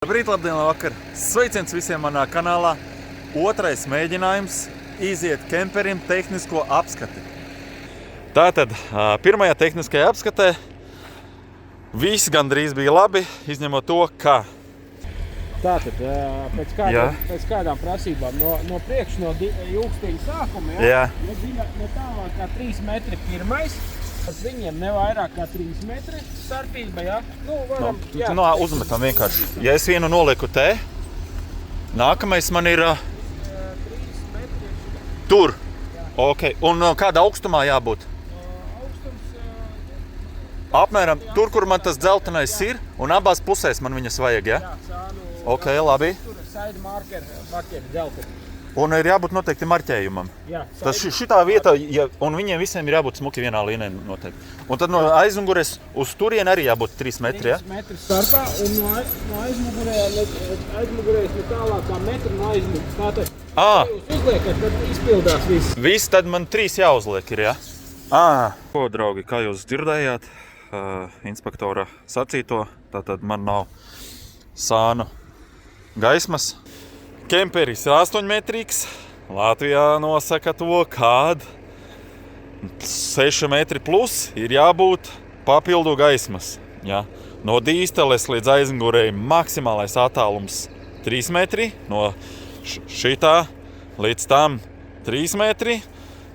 Labrīt, labdien, labvakar! Sveiciens visiem manā kanālā. Otrais mēģinājums iziet kemperim tehnisko apskati. Tātad, pirmajā tehniskajā apskatē viss gandrīz bija labi, izņemot to, ka... Tātad, pēc kādām prasībām no priekš, no jūkstiņa sākuma, ne tālāk kā 3 metri pirmais, pat viņiem ne vairāk kā 3 metri starpība, jā? Uzmetam vienkārši. Ja es vienu nolieku te, nākamais man ir 3 metri. Tur. Ok. Un kādā augstumā jābūt? Augstums... Apmēram tur, kur man tas dzeltenais ir, un abās pusēs man viņas vajag, ja? Jā, sānu... Ok, labi. Tur side markeri dzelteni. Un ir jābūt noteikti marķējumam. Jā, Tas šitā vietā, un viņiem visiem ir jābūt smuki vienā līnē noteikti. Un tad no aizmugures uz turien arī jābūt 3 metri, ja? 3 metri starpā, un no aizmugurēs ne tālāk kā metru no aizmugures. Tātad, jūs uzliekat, tad izpildās viss. Viss, tad man 3 jāuzliek ir, ja? Ko, draugi, kā jūs dzirdējāt, inspektora sacīto, tātad man nav sānu gaismas. Kemperis ir 8-metrīgs. Latvijā nosaka to, kād 6 metri plus ir jābūt papildu gaismas. Ja? No dīsteles līdz aizmugurei maksimālais attālums 3 metri. No šitā līdz tam 3 metri.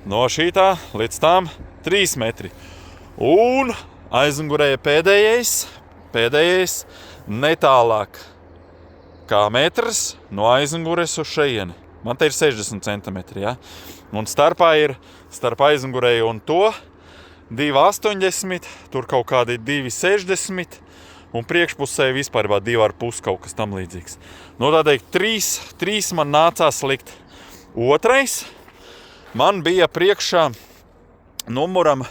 No šitā līdz tam 3 metri. Un aizmugurei pēdējais netālāk kā metrs no aizmugures uz šejieni. Man te ir 60 centimetri, ja? Un starp aizmugurei un to 2,80, tur kaut kādi 2,60 un priekšpusē vispār 2,5 kaut kas tam līdzīgs. Nu, tādēļ 3 man nācās likt. Otrais man bija priekšā numuram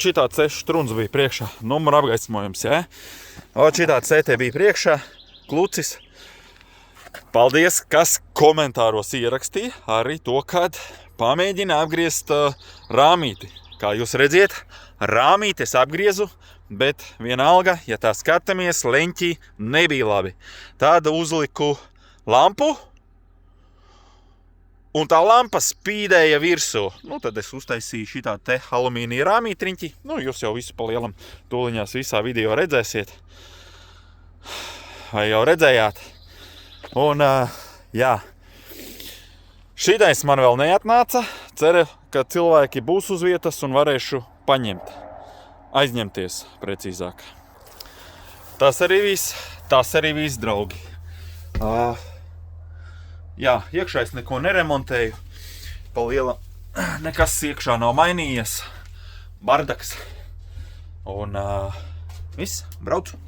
šitāds te štruns bija priekšā, numura apgaismojums, ja? Šitāds te bija priekšā, klucis. Paldies, kas komentāros ierakstīja arī to, kad pamēģina apgriezt rāmīti. Kā jūs redziet, rāmīti es apgriezu, bet vienalga, ja tā skatāmies, leņķī nebija labi. Tāda uzliku lampu, un tā lampa spīdēja virsū. Nu, tad es uztaisīju šitā te alumīnija rāmītriņķi. Nu, jūs jau visu pa lielam tūliņās visā video redzēsiet. Vai jau redzējāt? Un, jā. Šitais man vēl neatnāca. Ceru, ka cilvēki būs uz vietas un varēšu paņemt. Aizņemties, precīzāk. Tas arī viss, draugi. Jā, iekšā es neko neremontēju. Pa liela nekas iekšā nav mainījies. Bardaks. Un viss, braucu.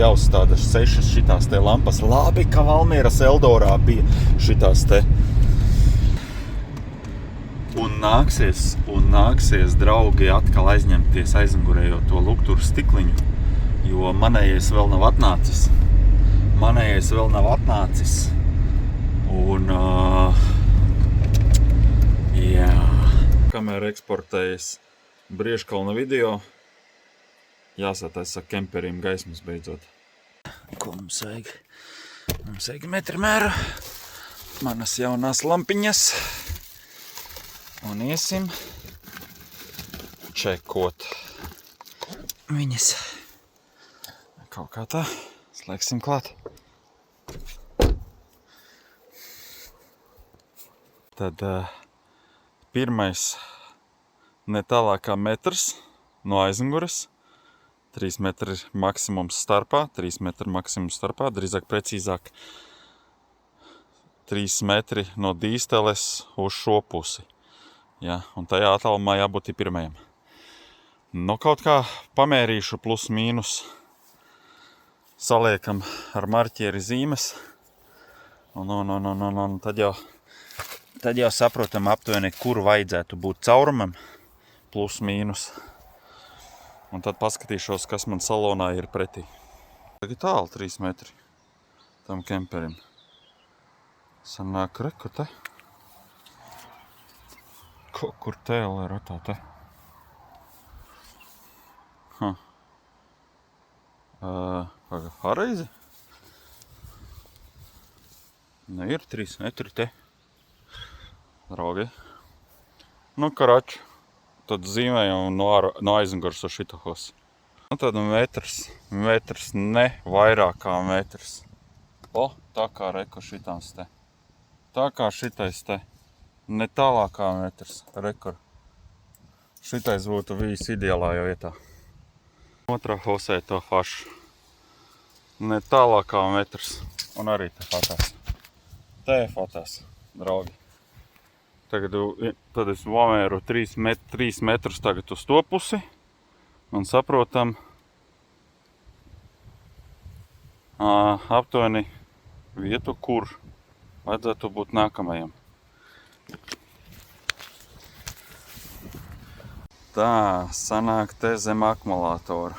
Jāuzstāda 6 šitās te lampas. Labi, ka Valmieras Eldorā bija šitās te. Un nāksies, draugi, atkal aizņemties aizmugurējo to lukturu stikliņu, jo manējais vēl nav atnācis. Un, jā. Kamēr eksportējas Briežkalna video, jāsataisa kemperim gaismas beidzot. Ko mums vajag? Mums vajag metru mēru, manas jaunās lampiņas. Un iesim čekot viņas. Kaut kā tā. Slēgsim klāt. Tad pirmais netālāk kā metrs no aizmugures. 3 metri maksimums starpā, drīzāk precīzāk 3 metri no dīsteles uz šo pusi. Ja, un tajā attālumā jābūt pirmajam. Nu, kaut kā pamērīšu plus mīnus. Saliekam ar marķieri zīmes. Un tad jau saprotam aptuveni, kur vajadzētu būt caurumam. Plus mīnus. Un tad paskatīšos, kas man salonā ir pretī. Tagad tālu 3 metri tam kemperim. Sanāk reku te. Kaut kur tēlē ratā te. Pareizi? Nu, ir 3 metri te. Draugi. Nu, karač. Tad zīmējam no aizmugures uz šitahos. Nu, tad metrs, ne vairāk kā metrs. O, tā kā reku šitāns te. Tā kā šitais te. Ne tālāk kā metrs. Rekur. Šitais būtu bijis ideālajā vietā. Otrā hosē to fašu. Ne tālāk kā metrs. Un arī te fatās. Te fatās, draugi. Tad es nomēru 3 metrus tagad uz to pusi. Un saprotam, aptuveni vietu, kur vajadzētu būt nākamajam. Tā, sanāk te zem akumulātora.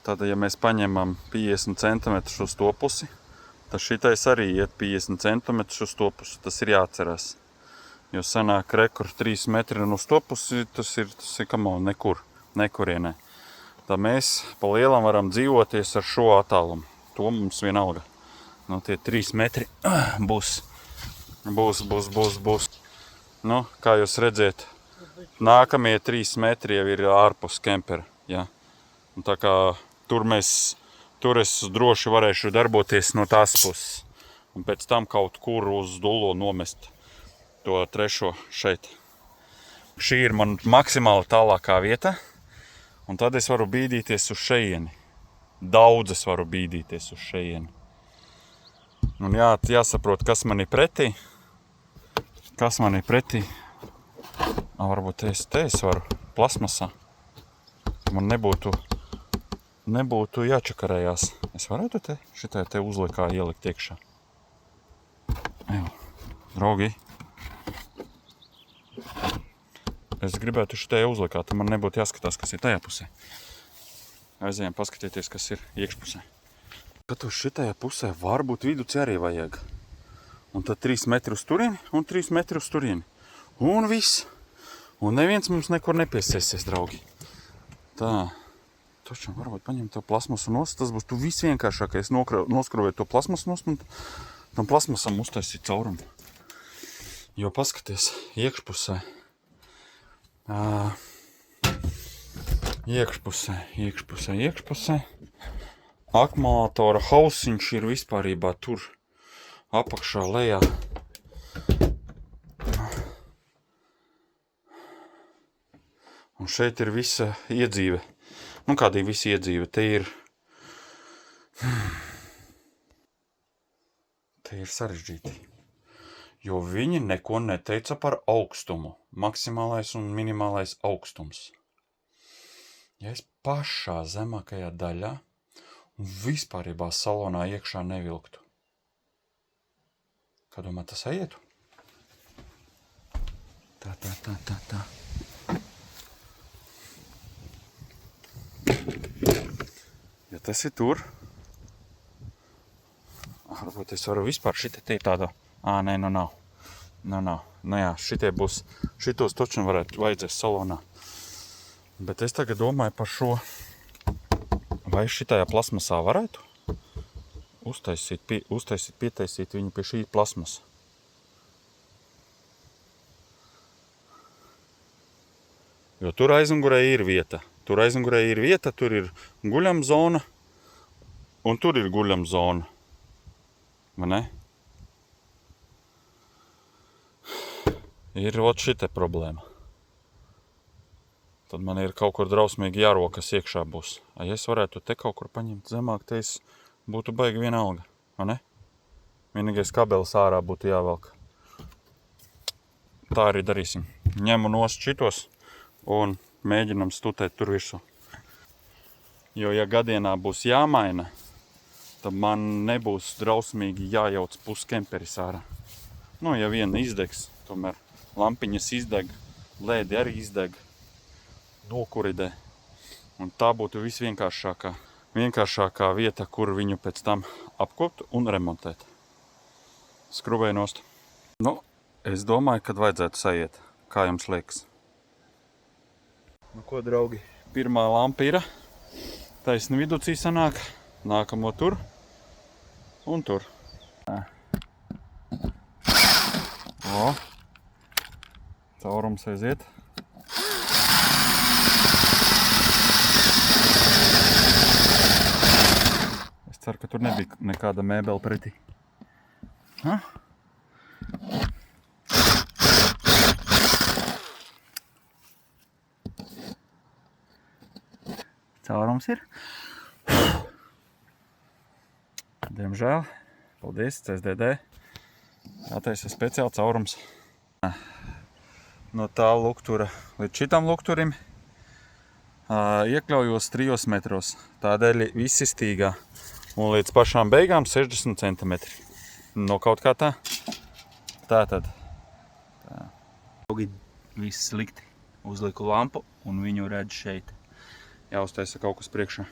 Tad, ja mēs paņemam 50 cm uz to pusi, tad šitais arī iet 50 cm uz to pusi. Tas ir jāatcerās. Jo sanāk rekur 3 metri un uz to pusi, tas ir nekurienē. Tā mēs pa lielam varam dzīvoties ar šo attālumu. To mums vienalga. Nu, tie 3 metri būs. Nu, kā jūs redzēt, nākamie 3 metri jau ir ārpus kempera. Ja? Un tā kā tur es droši varēšu darboties no tās puses. Un pēc tam kaut kur uz dullo nomest to trešo šeit. Šī ir man maksimāli tālākā vieta. Un tad es varu bīdīties uz šeieni. Daudz es varu bīdīties uz šeieni. Un jāsaprot, kas man ir pretī. Varbūt te es varu plasmasā. Man nebūtu jāčakarējās. Es varētu šitai te uzlikā ielikt iekšā. Draugi. Es gribētu šitai uzlikā, tad man nebūtu jāskatās, kas ir tajā pusē. Aizējām paskatieties, kas ir iekšpusē. Tad uz šitajā pusē varbūt viduci arī vajag. Un tad 3 metri uz turieni un 3 metri uz turieni. Un viss. Un neviens mums nekur nepiesēsies, draugi. Tā. Taču varbūt paņemt to plasmasu nost. Tas būs tu visvienkāršākais. Noskrūvēt to plasmasu nost un tam plasmasam uztaisīt caurumu. Jo paskaties, iekšpusē. Iekšpusē. Akumulātora hausiņš ir vispārībā tur apakšā lejā. Un šeit ir visa iedzīve. Nu, kāda ir visa iedzīve? Te ir sarežģīti. Jo viņi neko neteica par augstumu. Maksimālais un minimālais augstums. Ja es pašā zemākajā daļā un vispārībā salonā iekšā nevilktu. Kā domā, tas aietu? Tā. Ja tas ir tur, varbūt es varu vispār šitie te tāda, nē, nu nav. Nu jā, šitie būs, šitos toču vajadzēs salonā. Bet es tagad domāju par šo, vai šitajā plasmasā varētu pietaisīt viņu pie šī plasmasa. Jo tur aizmugurē ir vieta. Tur ir guļam zona, un tur ir guļam zona. Vai ne? Ir šita problēma. Tad man ir kaut kur drausmīgi jārokas iekšā būs. Ja es varētu te kaut kur paņemt zemāk, te es būtu baigi vienalga. Vai ne? Vienīgais kabelis ārā būtu jāvelk. Tā arī darīsim. Ņemu nost šitos un mēģinam stutēt tur virsū. Jo, ja gadienā būs jāmaina, tad man nebūs drausmīgi jājauc puskemperis ārā. Nu, ja viena izdegs, tomēr lampiņas izdeg, lēdi arī izdeg, nokuridē. Un tā būtu visvienkāršākā vieta, kur viņu pēc tam apkopt un remontēt. Skruvēju nost. Nu, es domāju, kad vajadzētu sajiet. Kā jums liekas? Nu ko, draugi? Pirmā lampa ir. Taisni viducī sanāk. Nākamo tur. Un tur. O. Caurums aiziet. Es ceru, ka tur nebija nekāda mēbele pretī. Ha? Caurums ir. Diemžēl. Paldies, CSDD. Jātaisa speciāli caurums. No tā luktura līdz šitam lukturim iekļaujos 3 metros. Tādēļ viss ir stīgā. Un līdz pašām beigām 60 centimetri. No kaut kā tā. Tātad. Viss slikti. Uzliku lampu un viņu redz šeit. Jāuztaisa kaut kas priekšā.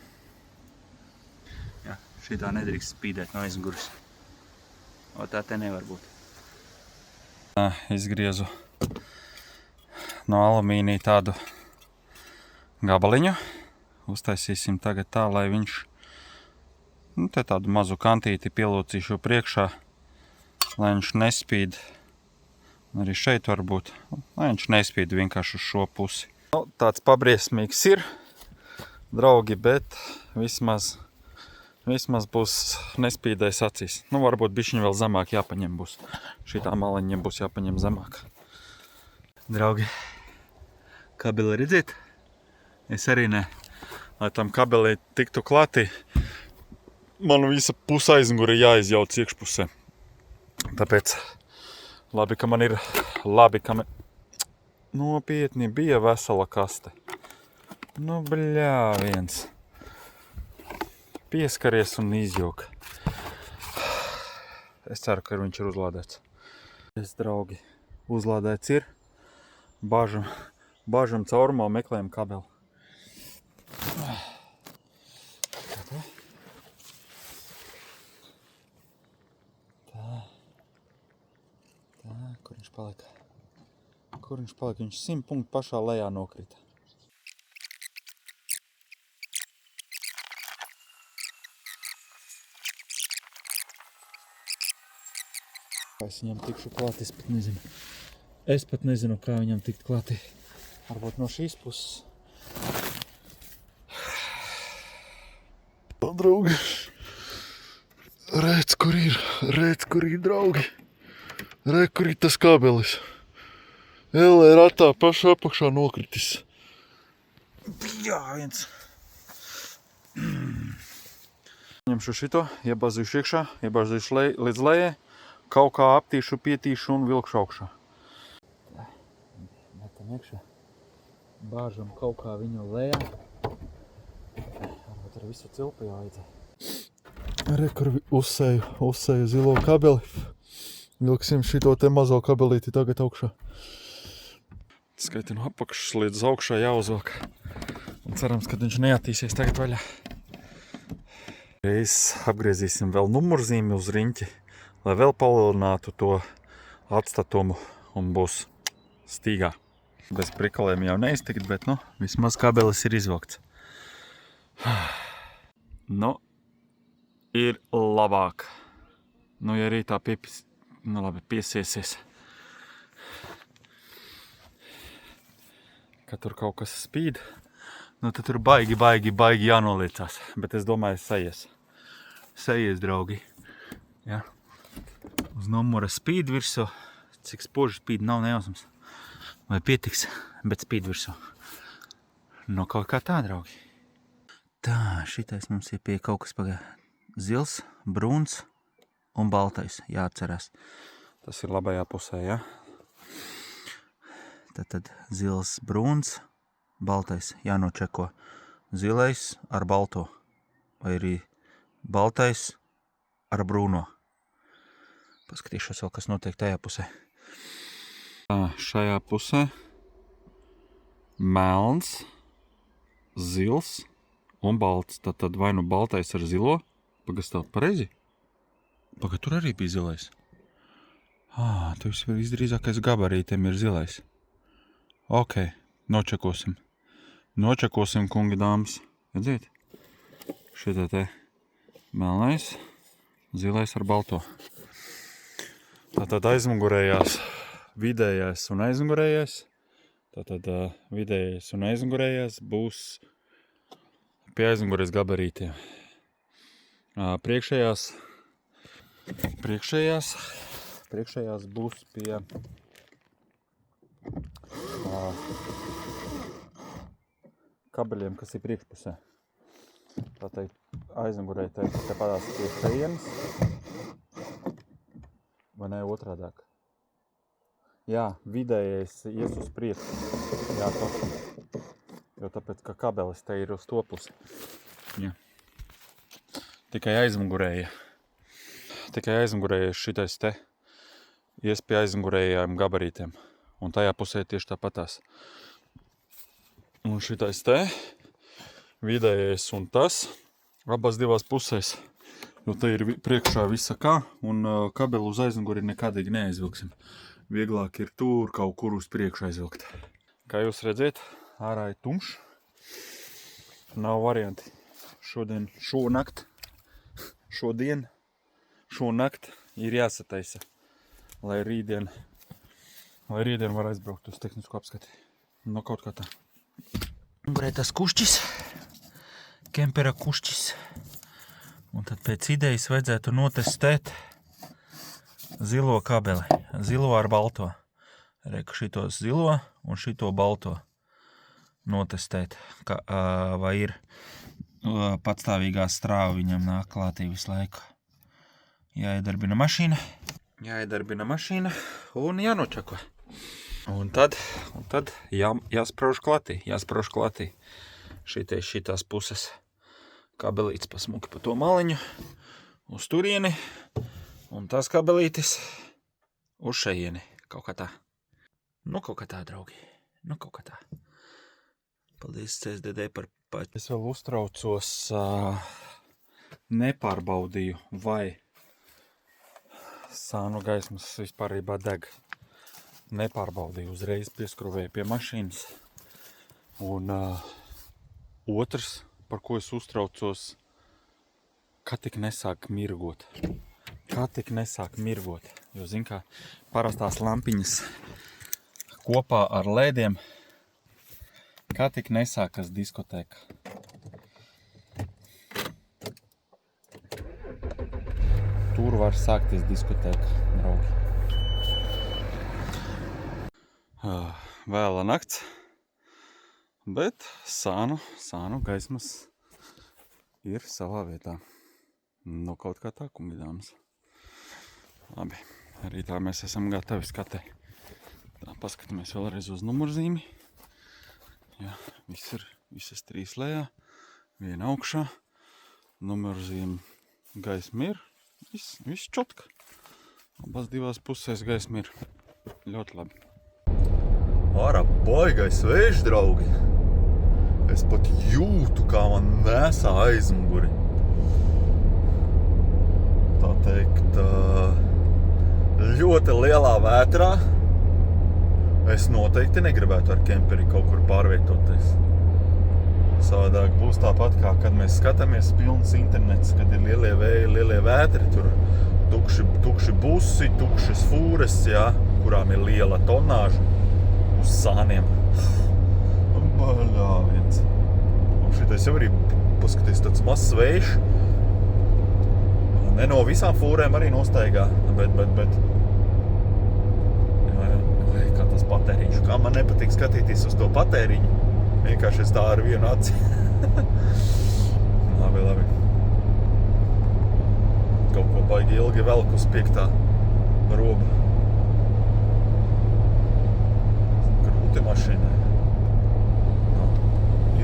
Jā, šitā nedrīkst spīdēt no aizmugures. O tā te nevar būt. Izgriezu no alumīnija tādu gabaliņu. Uztaisīsim tagad tā, lai viņš te tādu mazu kantīti pielūcīšu priekšā, lai viņš nespīd. Arī šeit varbūt, lai viņš nespīd vienkārši uz šo pusi. Tāds pabriesmīgs ir, draugi, bet vismaz būs nespīdējis acīs. Nu, varbūt bišķiņ vēl zemāk jāpaņem būs. Šitā maliņa būs jāpaņem zemāk. Draugi, kabeli redziet? Es arī ne. Lai tam kabelī tiktu klātī, man visa pusa aizmugure jāizjauc iekšpusē. Tāpēc labi, ka man nopietni bija vesela kaste. Nu, bļā, viens. Pieskaries un izjūk. Es ceru, ka viņš ir uzlādēts. Es, draugi, uzlādēts ir. Bāžam caurumā, meklējam kabeli. Kur viņš palika? Viņš 100 punktu pašā lejā nokrita. Es viņam tikšu klāt, es pat nezinu, kā viņam tikt klātī. Varbūt no šīs puses. Draugi, redz, kur ir, draugi. Redz, kur ir tas kabelis. Ellē ratā pašā apakšā nokritis. Jā, viens. Ņemšu šito, iebāzīšu iekšā, iebāzīšu līdz lejai. Kaut kā aptīšu, pietīšu un vilkšu augšā. Metam iekšā. Bāžam kaut kā viņu lejā. Varbūt ar visu cilpu jāiedzē. Re, kur uzsēju zilo kabeli. Vilksim šito te mazo kabelīti tagad augšā. Skaiti no apakšas līdz augšā jāuzvelk. Un cerams, ka viņš neattīsies tagad vaļā. Reiz apgriezīsim vēl numurzīmi uz riņķi, lai vēl palielinātu to atstatumu un būs stīgā. Bez prikalēm jau neiztikt, bet vismaz kabelis ir izvilkts. Ir labāk. Ja arī tā piesiesies. Ka tur kaut kas spīd, tad tur baigi jānoliecās. Bet es domāju, sajies, draugi. Ja? Uz numura spīd virsū. Cik spoži spīd, nav nejausmas. Vai pietiks, bet spīd virsū. Kaut kā tā, draugi. Tā, šitais mums ir pie kaut kas zils, brūns un baltais. Jāatcerās. Tas ir labajā pusē, ja? Tad zils, brūns, baltais. Jānočeko. Zilais ar balto. Vai arī baltais ar brūno. Paskatīšos vēl, kas notiek tajā pusē. Šajā pusē melns, zils un balts. Tad vai nu baltais ar zilo. Pagastāv pareizi? Tur arī bija zilais. Tu visdrīzākais gabarītiem ir zilais. Ok, nočakosim. Nočakosim, kungi dāmas. Redziet? Šitā te melnais, zilais ar balto. Tātad aizmugurējās, vidējais un aizmugurējais. Tātad vidējais un aizmugurējais būs pie aizmugurēs gabarītiem. Priekšējās būs pie kabeļiem, kas ir priekšpusē. Tā teikt, aizmugurē te padās pie šejienes. Vai ne otrādāk? Jā, vidējais ies uz priekšu. Jā, toši. Jo tāpēc, ka kabelis te ir uz to pusi. Jā. Tikai aizmugurēja šitais te ies pie aizmugurējām gabarītiem. Un tajā pusē tieši tāpatās. Un šitais te, vidējais un tas, abās divās pusēs. Jo te ir priekšā visa kā, un kabeli uz aizmuguri nekādīgi neaizvilksim. Vieglāk ir tur kaut kur uz priekšu aizvilkt. Kā jūs redzēt, ārā ir tumšs. Nav varianti. Šonakt ir jāsataisa, lai rītdien var aizbraukt uz tehnisko apskati. No kaut kā tā. Tas kušķis, kempera kušķis. Un tad pēc idejas vajadzētu notestēt zilo kabeli. Zilo ar balto. Reku šitos zilo un šito balto notestēt, vai ir patstāvīgā strāva viņam nāk klātī visu laiku. Jāiedarbina mašīna un jānočako. Un tad jāsprauž klātī. Šitās puses kabelītes pasmuki pa to maliņu uz turieni un tas kabelītis uz šejieni. Kaut kā tā. Kaut kā tā, draugi. Kaut kā tā. Paldies CSDD par paķi. Es vēl uztraucos, nepārbaudīju, vai sānu gaismas vispārībā deg. Nepārbaudīju, uzreiz pieskrūvēju pie mašīnas. Un otrs, par ko es uztraucos, kā tik nesāk mirgot. Jo, zin kā, parastās lampiņas kopā ar lēdiem, kā tik nesākas diskotēka. Tur var sākties diskotēka, draugi. Vēla nakts, bet sānu gaismas ir savā vietā. Kaut kā tā, kungi dāmas. Labi, arī tā mēs esam gatavi skatē. Tā, paskatāmies vēlreiz uz numurzīmi. Jā, visas trīs lejā, viena augšā. Numurzīme gaisma ir, viss čotka. Abās divās pusēs gaisma ir ļoti labi. Ārā baigais vējš, draugi. Es pat jūtu, kā man nesā aizmuguri. Tā teikt, ļoti lielā vētrā. Es noteikti negribētu ar kemperi kaut kur pārvietoties. Savādāk būs tāpat, kā kad mēs skatāmies pilns internets, kad ir lielie vēji, lielie vētri, tur tukši busi, tukšas fūres, jā, kurām ir liela tonāža uz sāniem. Baļāviens. Un šitais jau arī, paskaties, tāds mazs vējš. Ne no visām fūrēm arī nostaigā, bet kā tas patēriņš. Kā man nepatīk skatīties uz to patēriņu. Vienkārši es tā ar vienu aci. Labi. Kaut ko baigi ilgi velk uz 5. roba. Grūti mašīnai.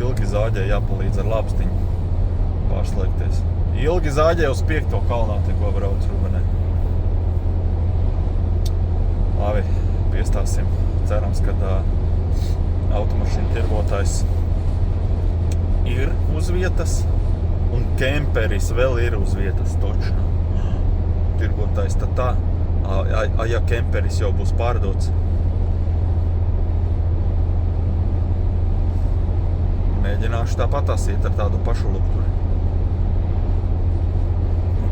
Ilgi zāģē jāpalīdz ar lāpstiņu pārslēgties. Ilgi zāģē uz 5. kalnā, tikko brauc Rubenē. Labi, piestāsim. Cerams, ka automašīnu tirgotājs ir uz vietas un kemperis vēl ir uz vietas točno. Tirgotājs tā Ja kemperis jau būs pārdots. Mēģināšu tāpatās iet ar tādu pašu lukturi.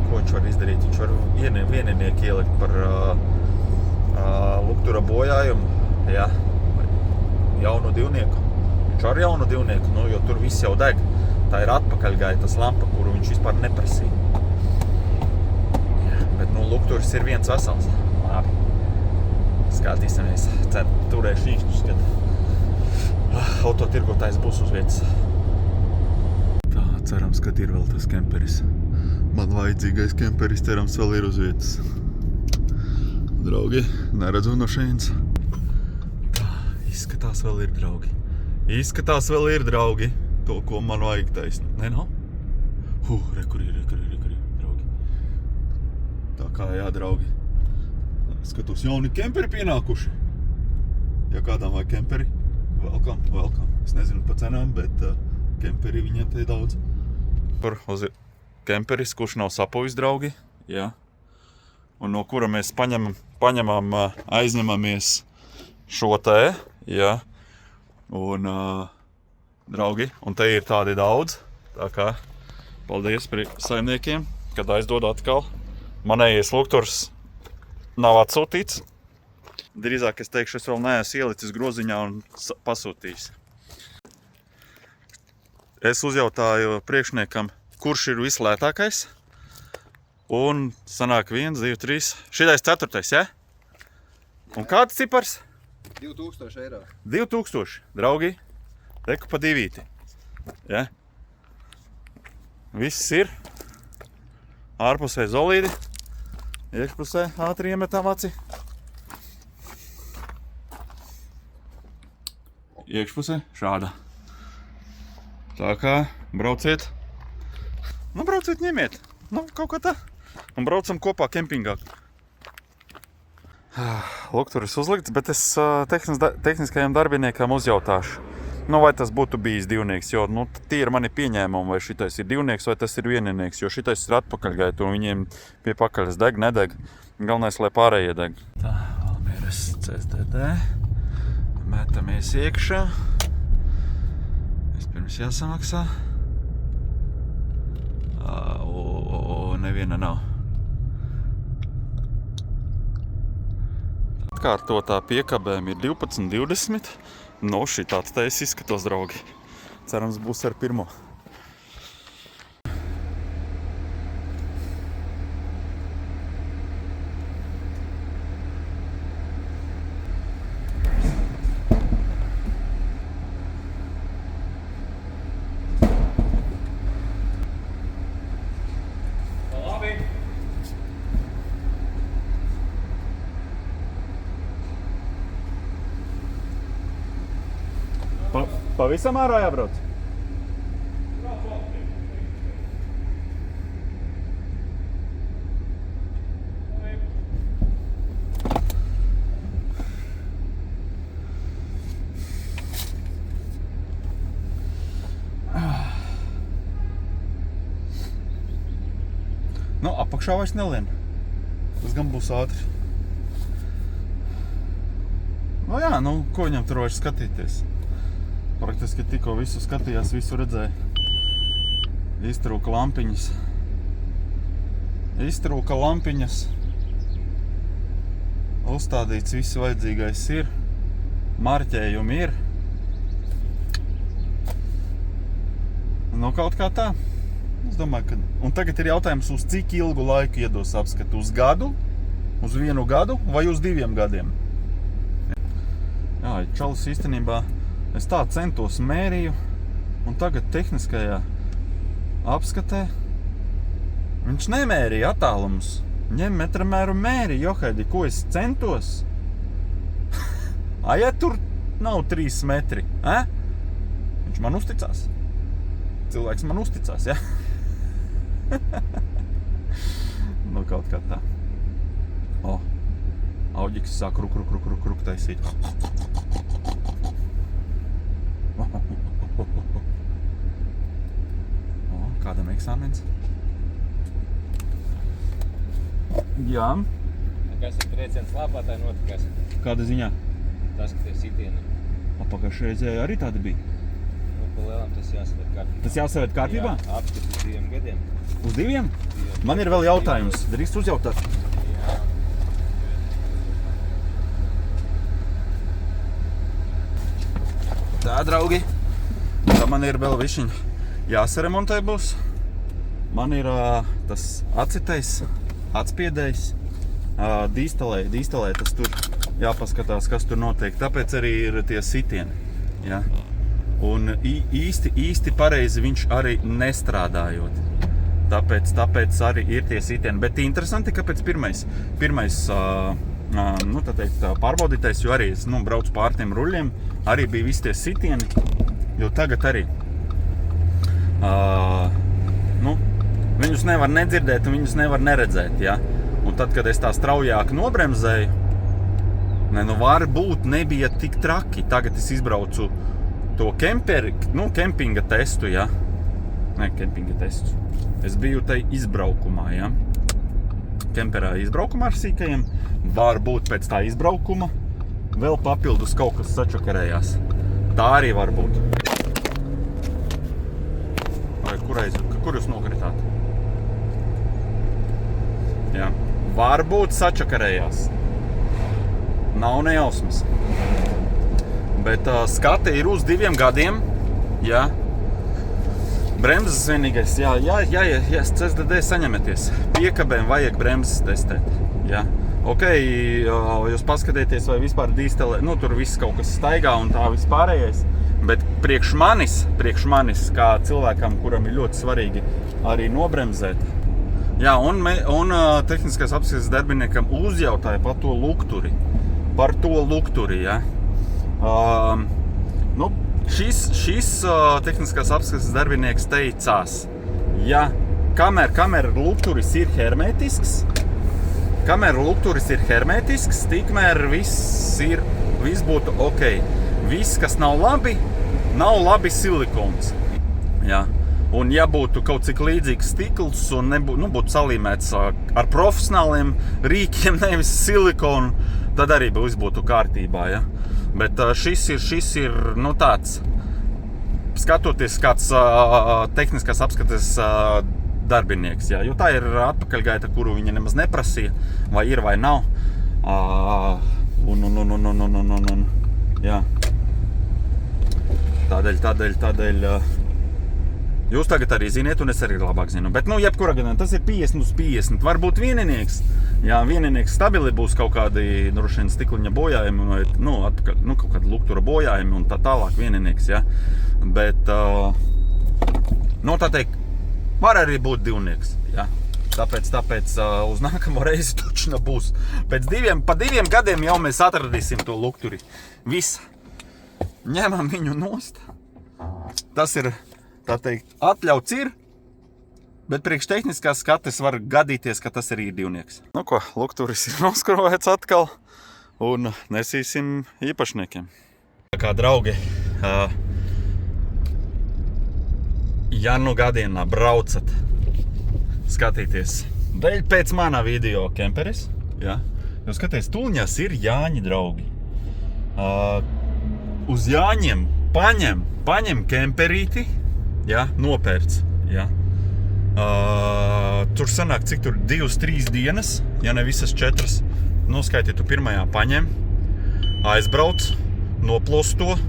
Ko viņš var izdarīt? Viņš var vieninieki ielikt par luktura bojājumu, jā, jaunu divnieku. Viņš ar jaunu divnieku, nu, jo tur viss jau deg. Tā ir atpakaļgaitas lampa, kuru viņš vispār neprasīja. Bet, nu, lukturis ir viens vesels. Labi. Skatīsimies, turēšu īšķus, kad autotirgotājs būs uz vietas. Tā, cerams, ka ir vēl tas kemperis. Man vajadzīgais kemperis, cerams, vēl ir uz vietas. Draugi, neredzu no šeins. Tā, izskatās vēl ir, draugi. Izskatās vēl ir, draugi. To, ko man vajag taisni. Nē, nav? Kur ir, draugi. Tā kā, jā, draugi. Skatos, jauni kemperi pienākuši. Ja kādām vajag kemperi, welcome. Es nezinu pa cenām, bet kemperi viņiem te daudz. Tur uz kemperis, kurš nav sapuvis, draugi. Jā. Un no kura mēs paņemam, aizņemamies šo te. Jā. Un, draugi, un te ir tādi daudz. Tā kā, paldies saimniekiem, kad aizdod atkal. Manējais lukturs nav atsūtīts. Drīzāk es teikšu, es vēl neesmu ielicis groziņā un pasūtījis. Es uzjautāju priekšniekam, kurš ir vislētākais. Un sanāk 1, 2, 3. Šitais 4, ja? Un kāds cipars? 2000 eiro. 2000, draugi. Reku pa 2. Ja? Viss ir. Ārpusē zolīdi. Iekšpusē ātri iemetām aci. Iekšpusē šāda. Tā kā brauciet. Nu, brauciet, ņemiet. Nu, kaut kā tā. Un braucam kopā kempingā. Lukturis uzlikts, bet es tehniskajiem darbiniekam uzjautāšu. Nu, vai tas būtu bijis divnieks, jo nu, tie ir mani pieņēmumi, vai šitais ir divnieks, vai tas ir vieninieks, jo šitais ir atpakaļgaita un viņiem pie pakaļas deg, nedeg. Galvenais, lai pārējie deg. Tā, Valmieras CSDD. Metamies iekšā. Vispirms jāsamaksā. Neviena nav. Atkārtotā piekabēm ir 12,20. Nu, šī tāds tā es izskatos, draugi. Cerams, būs ar pirmo. Pavisam ārā jābrauc? Nu, apakšā vairs nelien. Tas gan būs ātri. Nu jā, nu, ko viņam tur vairs skatīties? Praktiski tikko visu skatījās, visu redzēja. Iztrūka lampiņas. Uzstādīts viss vajadzīgais ir. Marķējumi ir. Nu, kaut kā tā. Es domāju, ka... Un tagad ir jautājums, uz cik ilgu laiku iedos apskatu? Uz gadu? Uz 1 gadu vai uz 2 gadiem? Jā, čalis īstenībā... Es tā centos mērīju, un tagad tehniskajā apskatē viņš nemērīja attālumus. Ņem metramēru mērī, Johaidi, ko es centos? Ja tur nav 3 metri, Viņš man uzticās. Cilvēks man uzticās, ja? Nu, kaut kā tā. Auģiks sāk ruk taisīt. Kādam eksāmens? Jā. kas ir trieciens lāpātāji notikās. Kāda ziņā? Tas, ka tie sitieni. Pagājušajā arī tāda bija. Nu, pa lielam tas jāsavērt kārtībā. Tas jāsavērt kārtībā? Jā, apskat uz 2 gadiem. Uz 2? Man ir vēl jautājums. Drīkst uzjautāt? Jā. Tā, draugi. Tā man ir vēl višķiņ jāsaremontē būs. Man ir tas acitējs, atspiedējs. Dīstelē tas tur jāpaskatās, kas tur notiek. Tāpēc arī ir tie sitieni. Ja? Un īsti pareizi viņš arī nestrādājot. Tāpēc arī ir tie sitieni. Bet interesanti, kāpēc pirmais tā teikt, pārbaudītais, jo arī es braucu pār tiem ruļiem, arī bija visi tie sitieni, jo tagad arī viņus nevar nedzirdēt un viņus nevar neredzēt. Ja? Un tad, kad es tā straujāk nobremzēju, varbūt nebija tik traki. Tagad es izbraucu to kempinga testu, ja? Kempinga testu. Es biju tai izbraukumā, ja? Kemperā izbraukumā ar sīkajiem. Varbūt pēc tā izbraukuma vēl papildus kaut kas sačakarējās. Tā arī var būt. Vai kur jūs nokritāt? Jā. Varbūt sačakarējās. Nav nejausmas. Bet skate ir uz 2 gadiem. Jā. Bremzes vienīgais. Jā, CSDD saņematies. Piekabēm vajag bremzes testēt. Jā. Ok, jūs paskatieties, vai vispār dīstelē, tur viss kaut kas staigā un tā vispārējais. Bet priekš manis, kā cilvēkam, kuram ir ļoti svarīgi arī nobremzēt. Jā, un tehniskās apskates darbiniekam uzjautāja par to lukturi, ja. Šis tehniskās apskates darbinieks teicās, ja kamēr lukturis ir hermetisks, tikmēr viss būtu ok. Viss, kas nav labi silikons. Ja. Un ja būtu kaut cik līdzīgs stikls un būtu salīmēts ar profesionāliem rīkiem, nevis silikonu, tad arī viss būtu kārtībā. Ja? Bet šis ir tāds, skatoties kāds tehniskās apskates darbinieks. Ja? Jo tā ir atpakaļgaita, kuru viņa nemaz neprasīja, vai ir vai nav. Jā. Tādēļ jūs tagad arī ziniet, un es arī labāk zinu. Bet, jebkurā gadījumā tas ir 50/50. Varbūt vieninieks. Jā, vieninieks stabili būs kaut kādi stikliņa bojājumi, vai kaut kāda luktura bojājumi un tā tālāk vieninieks. Ja? Bet, tā teikt, var arī būt divnieks. Ja? Tāpēc uz nākamo reizi taču būs. Pa 2 gadiem jau mēs atradīsim to lukturi. Viss. Ņemam viņu nost. Tas ir, tā teikt, atļauts ir, bet priekš tehniskās skates var gadīties, ka tas arī ir divnieks. Lukturis ir noskrovēts atkal un nesīsim īpašniekiem. Kā draugi, ja gadienā braucat skatīties vēl pēc manā video kemperis, ja, jo skaties, Tuļņās ir Jāņi, draugi. Uz Jāņiem paņem kemperīti, ja, nopērc, ja. Tur sanāk, cik tur 2-3 dienas, ja ne visas 4, noskaiti tu pirmajā paņem, aizbrauc, noplosto,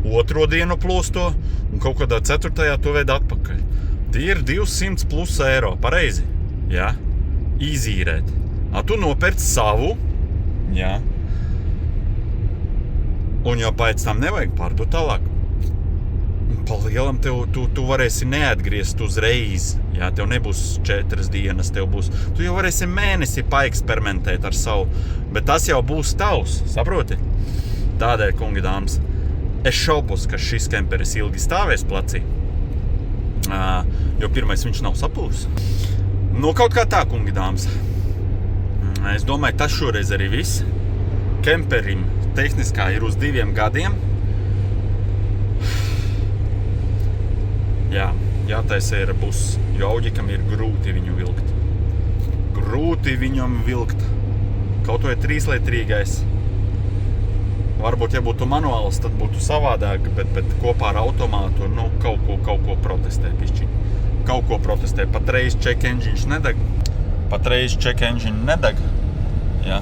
2. dienu plosto un kaut kādā 4. tu ved atpakaļ. Tie ir 200+ eiro, pareizi, ja, izīrēt. Tu nopērc savu, ja, un jau pēc tam nevajag pārdot tālāk. Pa lielam tu varēsi neatgriezt uzreiz, jā, tev nebūs 4 dienas, tu jau varēsi mēnesi paeksperimentēt ar savu, bet tas jau būs tavs, saproti? Tādēļ, kungi dāmas, es šaubos, ka šis kemperis ilgi stāvēs placī, jo pirmais viņš nav sapūs. Kaut kā tā, kungi dāmas, es domāju, tas šoreiz arī viss. Kemperim tehniskā ir uz 2 gadiem. Jā, jātaisa ir bus, jo Auģikam ir grūti viņu vilkt. Grūti viņam vilkt Kaut vai 3-litrīgais. Varbūt, ja būtu manuāls, tad būtu savādāk, bet kopā ar automātu, nu, kaut ko protestē pišķiņ. Kaut ko protestē. Patreiz check engine nedeg. Jā.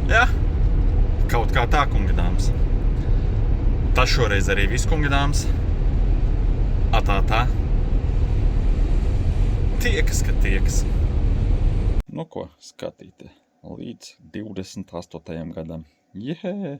Jā. Kaut kā tā, kungi dāmas. Tas šoreiz arī viss, kungi dāmas. Tā. Tiekas. Nu ko, skatīte. Līdz 28. gadam. Jehē!